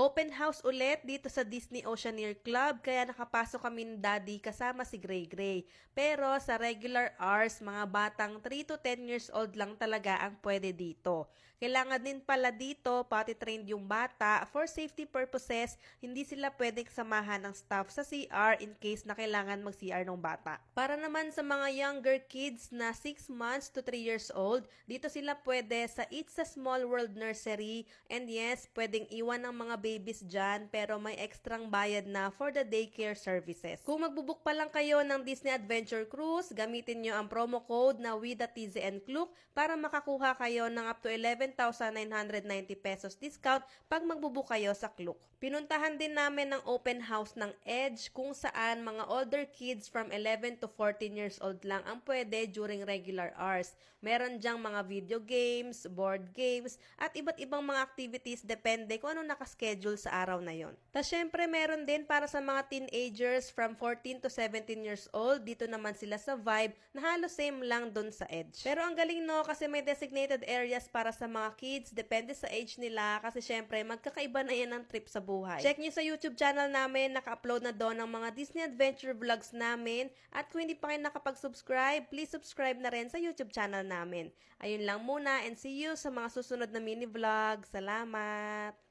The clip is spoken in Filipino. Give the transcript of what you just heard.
Open house ulit dito sa Disney Oceaneer Club kaya nakapasok kami ni Daddy kasama si Gray Gray. Pero sa regular hours, mga batang 3 to 10 years old lang talaga ang pwede dito. Kailangan din pala dito pati trained yung bata for safety purposes, hindi sila pwedeng samahan ng staff sa CR in case na kailangan mag-CR ng bata. Para naman sa mga younger kids na 6 months to 3 years old, dito sila pwede sa It's a Small World Nursery and yes, pwedeng iwan ng mga babies dyan pero may ekstrang bayad na for the daycare services. Kung magbubuk pa lang kayo ng Disney Adventure Cruise, gamitin nyo ang promo code na WITHATZN Klook para makakuha kayo ng up to 11,990 pesos discount pag magbubuk kayo sa Klook. Pinuntahan din namin ng open house ng Edge kung saan mga older kids from 11 to 14 years old lang ang pwede during regular hours. Meron dyang mga video games, board games, at iba't ibang mga activities depende kung ano nakaschedule sa araw na yon. Tas syempre meron din para sa mga teenagers from 14 to 17 years old. Dito naman sila sa Vibe na halos same lang dun sa Edge. Pero ang galing no kasi may designated areas para sa mga kids. Depende sa age nila kasi syempre magkakaiba na yan ang trip sa buhay. Check nyo sa YouTube channel namin. Naka-upload na doon ng mga Disney Adventure vlogs namin. At kung hindi pa kayo nakapag-subscribe, please subscribe na rin sa YouTube channel namin. Ayun lang muna and see you sa mga susunod na mini vlog. Salamat!